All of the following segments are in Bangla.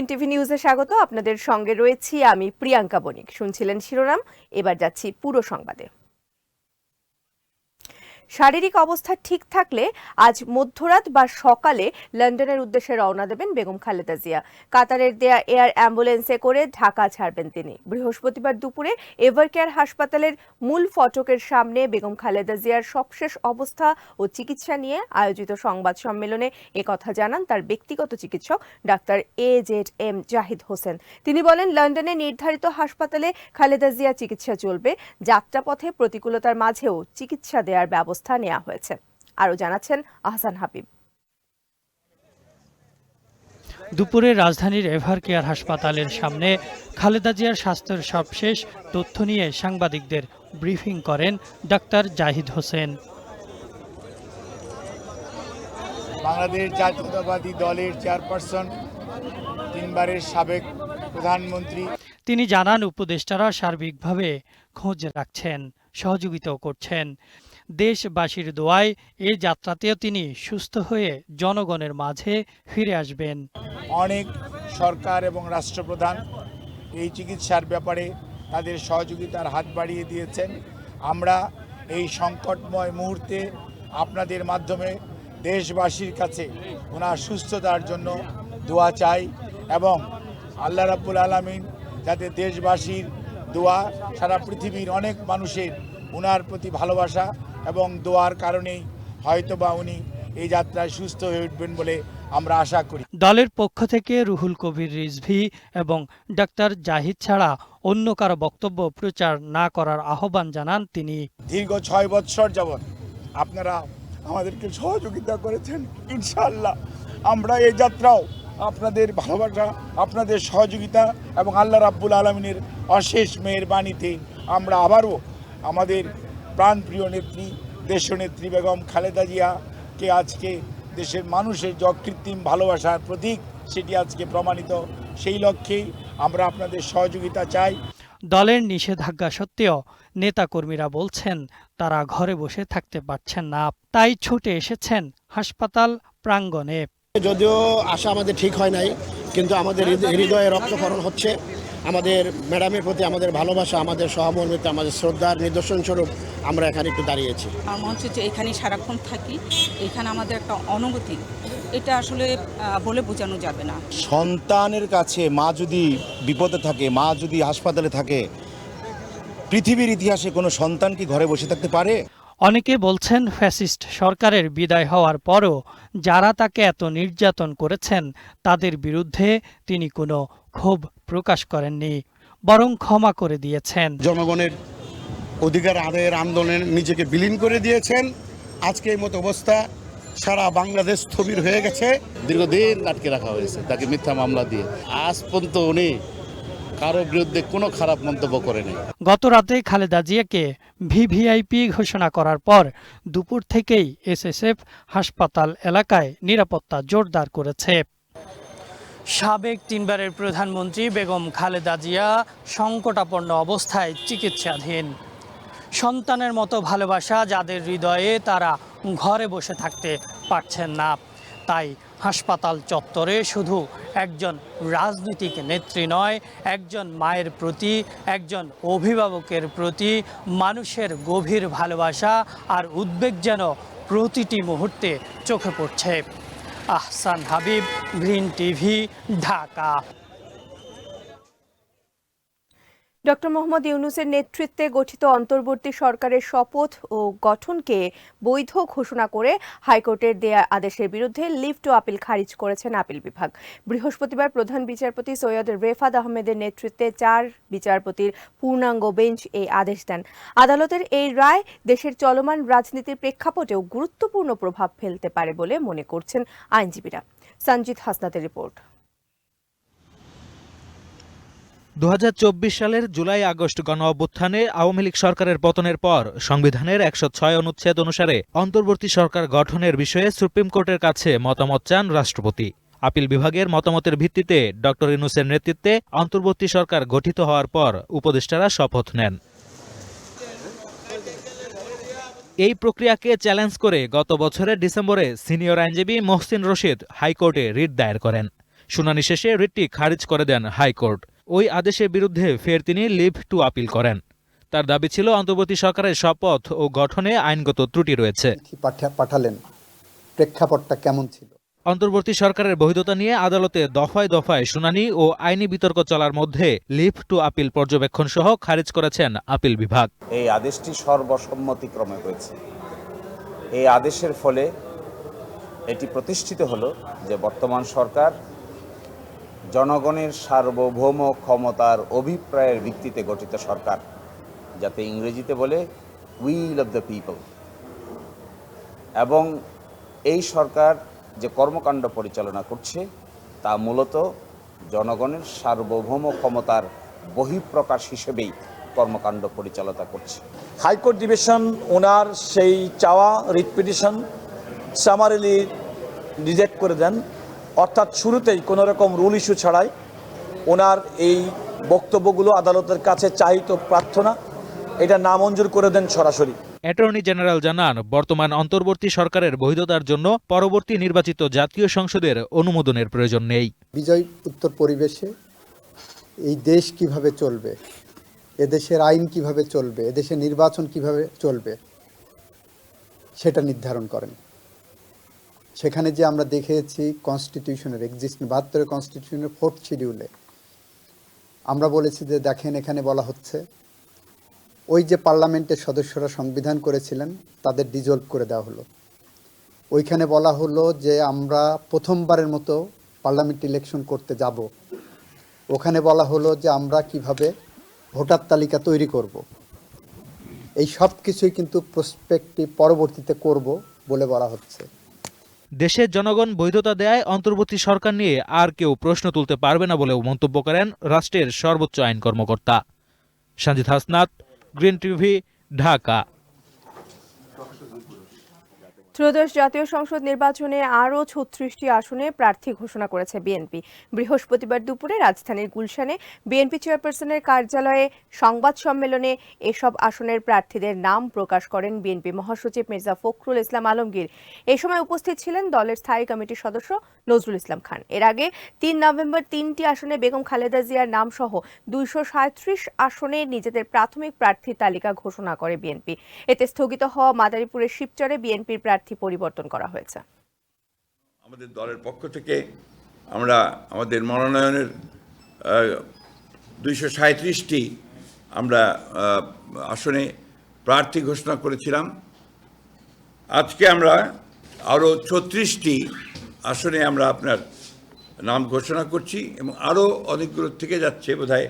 টিভি নিউজে স্বাগত। আপনাদের সঙ্গে রয়েছি আমি প্রিয়াঙ্কা বণিক। শুনছিলেন শিরোনাম, এবার যাচ্ছি পুরো সংবাদে। শারীরিক অবস্থা ঠিক থাকলে আজ মধ্যরাত বা সকালে লন্ডনের উদ্দেশ্যে রওনা দেবেন বেগম খালেদা জিয়া। কাতারের দেয়া এয়ার অ্যাম্বুলেন্সে করে ঢাকা ছাড়বেন তিনি। বৃহস্পতিবার দুপুরে এভারকেয়ার হাসপাতালের মূল ফটকের সামনে বেগম খালেদা জিয়ার সবশেষ অবস্থা ও চিকিৎসা নিয়ে আয়োজিত সংবাদ সম্মেলনে একথা জানান তার ব্যক্তিগত চিকিৎসক ডাক্তার AZM জাহিদ হোসেন। তিনি বলেন, লন্ডনে নির্ধারিত হাসপাতালে খালেদা জিয়া চিকিৎসা চলবে। যাত্রাপথে প্রতিকূলতার মাঝেও চিকিৎসা দেওয়ার ব্যবস্থা নেওয়া হয়েছে। আরো জানাচ্ছেন আহসান হাবিব। দুপুরে রাজধানীর এভারকেয়ার হাসপাতালের সামনে খালেদা জিয়ার স্বাস্থ্যের সবশেষ তথ্য নিয়ে সাংবাদিকদের ব্রিফিং করেন ডাক্তার জাহিদ হোসেন। বাংলাদেশ জাতীয়তাবাদী দলের চেয়ারপারসন, 3 বারের সাবেক প্রধানমন্ত্রী। তিনি জানান, উপদেষ্টারা সার্বিকভাবে খোঁজ রাখছেন, সহযোগিতাও করছেন। দেশবাসীর দোয়ায় এই যাত্রাতেও তিনি সুস্থ হয়ে জনগণের মাঝে ফিরে আসবেন। অনেক সরকার এবং রাষ্ট্রপ্রধান এই চিকিৎসার ব্যাপারে তাদের সহযোগিতার হাত বাড়িয়ে দিয়েছেন। আমরা এই সংকটময় মুহূর্তে আপনাদের মাধ্যমে দেশবাসীর কাছে ওনার সুস্থতার জন্য দোয়া চাই এবং আল্লাহ রাব্বুল আলামিন যাতে দেশবাসীর দোয়া, সারা পৃথিবীর অনেক মানুষের ওনার প্রতি ভালোবাসা এবং দোয়ার কারণেই হয়তোবা উনি এই যাত্রায় সুস্থ হয়ে উঠবেন বলে আমরা আশা করি। দলের পক্ষ থেকে রুহুল কবির রিজভী এবং ডাক্তার জাহিদ ছাড়া অন্য কারো বক্তব্য প্রচার না করার আহ্বান জানান তিনি। দীর্ঘ 6 বৎসর যাবৎ আপনারা আমাদেরকে সহযোগিতা করেছেন। ইনশাআল্লাহ আমরা এই যাত্রাও আপনাদের ভালোবাসা, আপনাদের সহযোগিতা এবং আল্লাহ রাব্বুল আলামিনের অশেষ মেহেরবানিতে আমরা আবারও আমাদের প্রাণপ্রিয় নেত্রী, দেশনেত্রী বেগম খালেদা জিয়াকে আজকে দেশের মানুষের যে অকৃত্রিম ভালোবাসার প্রতীক, সেটি আজকে প্রমাণিত। সেই লক্ষ্যেই আমরা আপনাদের সহযোগিতা চাই। দলের নিষেধাজ্ঞা সত্ত্বেও নেতাকর্মীরা বলছেন তারা ঘরে বসে থাকতে পারছেন না, তাই ছুটে এসেছেন হাসপাতাল প্রাঙ্গণে। যদিও আশা আমাদের ঠিক হয় নাই, কিন্তু আমাদের হৃদয়ে রক্তক্ষরণ হচ্ছে। আমাদের ম্যাডামের প্রতি আমাদের ভালোবাসা, আমাদের সহমর্মিতা, আমাদের শ্রদ্ধার নিদর্শন স্বরূপ আমরা এখানে একটু দাঁড়িয়েছি। আমার মনে হচ্ছে যে এখানে সারাক্ষণ থাকি, এখানে আমাদের একটা অনুভূতি, এটা আসলে বলে বোঝানো যাবে না। সন্তানের কাছে মা যদি বিপদে থাকে, মা যদি হাসপাতালে থাকে, পৃথিবীর ইতিহাসে কোনো সন্তান কি ঘরে বসে থাকতে পারে? অনেকে বলছেন, ফ্যাসিস্ট সরকারের বিদায় হওয়ার পরও যারা তাকে এত নির্যাতন করেছেন তাদের বিরুদ্ধে তিনি কোনো ক্ষোভ প্রকাশ করেননি, বরং ক্ষমা করে দিয়েছেন। জনগণের অধিকার আদায়ের আন্দোলনে নিজেকে বিলীন করে দিয়েছেন। আজকে এই মতো অবস্থা, সারা বাংলাদেশ স্থবির হয়ে গেছে। দীর্ঘদিন আটকে রাখা হয়েছে তাকে মিথ্যা মামলা দিয়ে। আজ পর্যন্ত উনি কারো বিরুদ্ধে কোনো খারাপ মন্তব্য করেনি। গত রাতে খালেদা জিয়াকে ভিভিআইপি ঘোষণা করার পর দুপুর থেকেই এসএসএফ হাসপাতাল এলাকায় নিরাপত্তা জোরদার করেছে। সাবেক 3 বারের প্রধানমন্ত্রী বেগম খালেদা জিয়া সংকটাপন্ন অবস্থায় চিকিৎসাধীন। সন্তানের মতো ভালোবাসা যাদের হৃদয়ে, তারা ঘরে বসে থাকতে পারছেন না। তাই হাসপাতাল চত্বরে শুধু একজন রাজনৈতিক নেত্রী নয়, একজন মায়ের প্রতি, একজন অভিভাবকের প্রতি মানুষের গভীর ভালোবাসা আর উদ্বেগ যেন প্রতিটি মুহূর্তে চোখে পড়ছে। Ahsan Habib, Green TV, Dhaka. Doctor Mohammad ইউনূসের নেতৃত্বে গঠিত অন্তর্বর্তী সরকারের শপথ ও গঠনকে বৈধ ঘোষণা করে হাইকোর্টের দেয়া আদেশের বিরুদ্ধে লিভ টু আপিল খারিজ করেছেন আপিল বিভাগ। বৃহস্পতিবার প্রধান বিচারপতি সৈয়দ রেফাত আহমেদের নেতৃত্বে 4 বিচারপতির পূর্ণাঙ্গ বেঞ্চ এই আদেশ দেন। আদালতের এই রায় দেশের চলমান রাজনীতির প্রেক্ষাপটেও গুরুত্বপূর্ণ প্রভাব ফেলতে পারে বলে মনে করছেন আইনজীবীরা। সঞ্জিত হাসনাতের রিপোর্ট। 2024 সালের জুলাই-আগস্ট গণঅভ্যুত্থানে আওয়ামী লীগ সরকারের পতনের পর সংবিধানের 106 অনুচ্ছেদ অনুসারে অন্তর্বর্তী সরকার গঠনের বিষয়ে সুপ্রিম কোর্টের কাছে মতামত চান রাষ্ট্রপতি। আপিল বিভাগের মতামতের ভিত্তিতে ডক্টর ইউনূসের নেতৃত্বে অন্তর্বর্তী সরকার গঠিত হওয়ার পর উপদেষ্টারা শপথ নেন। এই প্রক্রিয়াকে চ্যালেঞ্জ করে গত বছরের ডিসেম্বরে সিনিয়র আইনজীবী মোহসিন রশিদ হাইকোর্টে রিট দায়ের করেন। শুনানি শেষে রিটটি খারিজ করে দেন হাইকোর্ট। ওই আদেশের বিরুদ্ধে ফের তিনি লিভ টু আপিল করেন। তার দাবি ছিল অন্তর্বর্তী সরকারের শপথ ও গঠনে আইনগত ত্রুটি রয়েছে। পাঠালেন, প্রেক্ষাপটটা কেমন ছিল? অন্তর্বর্তী সরকারের বৈধতা নিয়ে আদালতে দফায় দফায় শুনানি ও আইনি বিতর্ক চলার মধ্যে লিভ টু আপিল পর্যবেক্ষণ সহ খারিজ করেছেন আপিল বিভাগ। এই আদেশটি সর্বসম্মতিক্রমে হয়েছে। এই আদেশের ফলে এটি প্রতিষ্ঠিত হলো যে বর্তমান সরকার জনগণের সার্বভৌম ক্ষমতার অভিপ্রায়ের ভিত্তিতে গঠিত সরকার, যাতে ইংরেজিতে বলে উইল অফ দ্য পিপল। এবং এই সরকার যে কর্মকাণ্ড পরিচালনা করছে তা মূলত জনগণের সার্বভৌম ক্ষমতার বহিঃপ্রকাশ হিসেবেই কর্মকাণ্ড পরিচালনা করছে। হাইকোর্ট ডিভিশন ওনার সেই চাওয়া রিট পিটিশন সামারিলি রিজেক্ট করে দেন, অর্থাৎ শুরুতেই কোনো রকম রুল ইস্যু ছাড়াই ওনার এই বক্তব্যগুলো আদালতের কাছে চাহিত প্রার্থনা এটা নামঞ্জুর করে দেন সরাসরি। অ্যাটর্নি জেনারেল জানান, বর্তমান অন্তর্বর্তী সরকারের বৈধতার জন্য পরবর্তী নির্বাচিত জাতীয় সংসদের অনুমোদনের প্রয়োজন নেই। বিজয় উত্তর পরিবেশে এই দেশ কিভাবে চলবে, এদেশের আইন কিভাবে চলবে, এদেশের নির্বাচন কিভাবে চলবে সেটা নির্ধারণ করেন। সেখানে যে আমরা দেখেছি কনস্টিটিউশনের 72 কনস্টিটিউশনের 4th শিডিউলে আমরা বলেছি যে দেখেন, এখানে বলা হচ্ছে ওই যে পার্লামেন্টের সদস্যরা সংবিধান করেছিলেন তাদের ডিজলভ করে দেওয়া হলো। ওইখানে বলা হলো যে আমরা প্রথমবারের মতো পার্লামেন্ট ইলেকশন করতে যাব। ওখানে বলা হলো যে আমরা কিভাবে ভোটার তালিকা তৈরি করব। এই সব কিছুই কিন্তু প্রসপেক্টিভ পরবর্তীতে করব বলে বলা হচ্ছে। দেশের জনগণ বৈধতা দেয় অন্তর্বর্তী সরকার নিয়ে আর কেউ প্রশ্ন তুলতে পারবে না বলেও মন্তব্য করেন রাষ্ট্রের সর্বোচ্চ আইন কর্মকর্তা। Sanjit Hasnat, green TV, Dhaka. ত্রয়োদশ জাতীয় সংসদ নির্বাচনে আরও 36টি আসনে প্রার্থী ঘোষণা করেছে বিএনপি। বৃহস্পতিবার দুপুরে রাজধানীর গুলশানে বিএনপি চেয়ারপারসনের কার্যালয়ে সংবাদ সম্মেলনে এসব আসনের প্রার্থীদের নাম প্রকাশ করেন বিএনপি মহাসচিব মির্জা ফখরুল ইসলাম আলমগীর। এ সময় উপস্থিত ছিলেন দলের স্থায়ী কমিটির সদস্য নজরুল ইসলাম খান। এর আগে 3 নভেম্বর 3টি আসনে বেগম খালেদা জিয়ার নাম সহ 237 আসনে নিজেদের প্রাথমিক প্রার্থী তালিকা ঘোষণা করে বিএনপি। এতে স্থগিত হওয়া মাদারীপুরের শিবচরে বিএনপির প্রার্থী পরিবর্তন করা হয়েছে। আমাদের দলের পক্ষ থেকে আমরা আমাদের মনোনয়নের 237টি আমরা আসনে প্রার্থী ঘোষণা করেছিলাম। আজকে আমরা আরও 36টি আসনে আমরা আপনার নাম ঘোষণা করছি এবং আরও অনেকগুলো থেকে যাচ্ছে, বোধহয়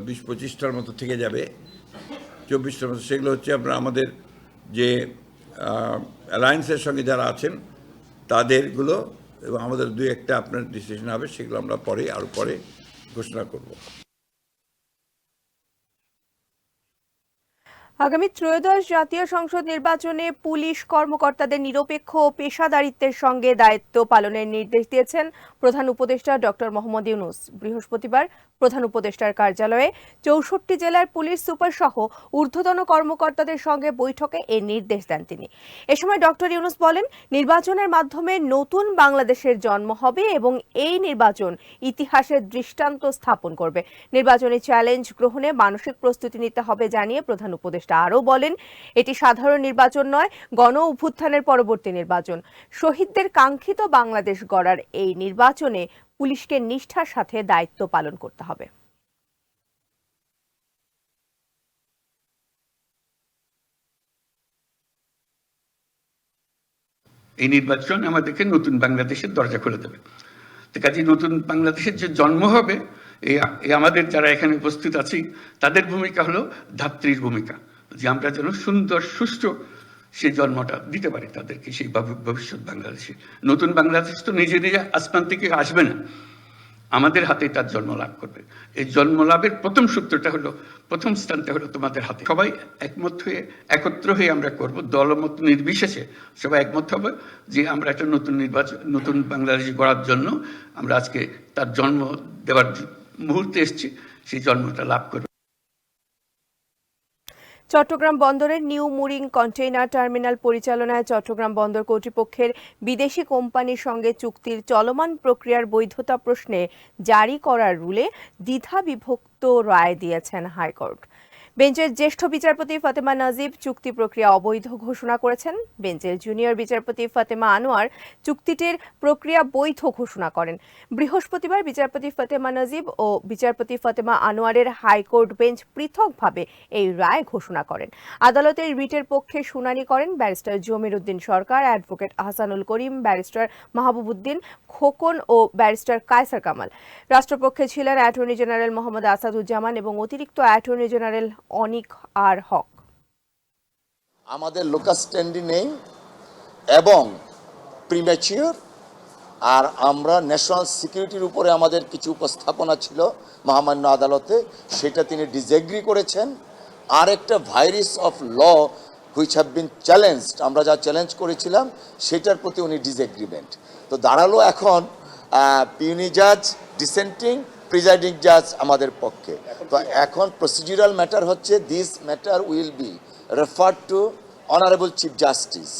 20-25টার মতো থেকে যাবে, 24টার মতো। সেগুলো হচ্ছে আপনার আমাদের যে অ্যালায়েন্সের সঙ্গে যারা আছেন তাদেরগুলো, এবং আমাদের 2-1টা আপনার ডিসিশন হবে, সেগুলো আমরা আরও পরে ঘোষণা করব। আগামী ত্রয়োদশ জাতীয় সংসদ নির্বাচনে পুলিশ কর্মকর্তাদের নিরপেক্ষ ও পেশাদারিত্বের সঙ্গে দায়িত্ব পালনের নির্দেশ দিয়েছেন প্রধান উপদেষ্টা ডক্টর মোহাম্মদ ইউনূস। বৃহস্পতিবার প্রধান উপদেষ্টার কার্যালয়ে 64 জেলার পুলিশ সুপার সহ ঊর্ধ্বতন কর্মকর্তাদের সঙ্গে বৈঠকে এই নির্দেশ দেন তিনি। এ সময় ডক্টর ইউনূস বলেন, নির্বাচনের মাধ্যমে নতুন বাংলাদেশের জন্ম হবে এবং এই নির্বাচন ইতিহাসের দৃষ্টান্ত স্থাপন করবে। নির্বাচনী চ্যালেঞ্জ গ্রহণে মানসিক প্রস্তুতি নিতে হবে জানিয়ে প্রধান উপদেষ্টা আরও বলেন, এটি সাধারণ নির্বাচন নয়, গণ অভ্যুত্থানের পরবর্তী নির্বাচন। শহীদদের কাঙ্ক্ষিত বাংলাদেশ গড়ার এই নির্বাচনে পুলিশকে নিষ্ঠার সাথে দায়িত্ব পালন করতে হবে। এই নির্বাচন আমাদেরকে নতুন বাংলাদেশের দরজা খুলে দেবে। তো কাজে নতুন বাংলাদেশের যে জন্ম হবে, এই আমাদের যারা এখানে উপস্থিত আছি তাদের ভূমিকা হলো ধাত্রীর ভূমিকা, যে আমরা যেন সুন্দর সুষ্ঠু সেই জন্মটা দিতে পারি তাদেরকে, সেই ভবিষ্যৎ বাংলাদেশে। নতুন বাংলাদেশ তো নিজে নিজে আসমান থেকে আসবে না, আমাদের হাতে তার জন্ম লাভ করবে। এই জন্ম লাভের প্রথম সূত্রটা হলো, প্রথম স্থানটা হলো তোমাদের হাতে। সবাই একমত হয়ে একত্র হয়ে আমরা করব, দলমত নির্বিশেষে সবাই একমত হবে যে আমরা একটা নতুন বাংলাদেশ গড়ার জন্য আমরা আজকে তার জন্ম দেওয়ার মুহূর্তে এসেছি, সেই জন্মটা লাভ করব। চট্টগ্রাম বন্দরের নিউ মুরিং কন্টেইনার টার্মিনাল পরিচালনায় চট্টগ্রাম বন্দর কর্তৃপক্ষের বিদেশি কোম্পানির সঙ্গে চুক্তির চলমান প্রক্রিয়ার বৈধতা প্রশ্নে জারি করার রুলে দ্বিধাবিভক্ত রায় দিয়েছেন হাইকোর্ট। বেঞ্চের জ্যেষ্ঠ বিচারপতি ফাতেমা নাজিব চুক্তি প্রক্রিয়া অবৈধ ঘোষণা করেছেন। বেঞ্চের জুনিয়র বিচারপতি ফাতেমা আনোয়ার চুক্তিটির প্রক্রিয়া বৈধ ঘোষণা করেন। বৃহস্পতিবার বিচারপতি ফাতেমা নাজিব ও বিচারপতি ফাতেমা আনোয়ারের হাইকোর্ট বেঞ্চ পৃথকভাবে এই রায় ঘোষণা করেন। আদালতের রিটের পক্ষে শুনানি করেন ব্যারিস্টার জমির উদ্দিন সরকার, অ্যাডভোকেট আহসানুল করিম, ব্যারিস্টার মাহবুবউদ্দিন খোকন ও ব্যারিস্টার কায়সার কামাল। রাষ্ট্রপক্ষে ছিলেন অ্যাটর্নি জেনারেল মোহাম্মদ আসাদুজ্জামান এবং অতিরিক্ত অ্যাটর্নি জেনারেল অনিক আর হক। আমাদের লোকাল স্ট্যান্ডি নেই এবং প্রিম্যাচিওর, আর আমরা ন্যাশনাল সিকিউরিটির উপরে আমাদের কিছু উপস্থাপনা ছিল মহামান্য আদালতে, সেটা তিনি ডিসএগ্রি করেছেন। আর একটা virus of law which have been challenged, আমরা যা চ্যালেঞ্জ করেছিলাম সেটার প্রতি উনি ডিসএগ্রিমেন্ট। তো দাঁড়ালো এখন পিউনি জাজ ডিসেন্টিং, প্রিজাইডিং জাজ আমাদের পক্ষে। তো এখন প্রসিডিউরাল ম্যাটার হচ্ছে this matter will be referred to honourable chief justice.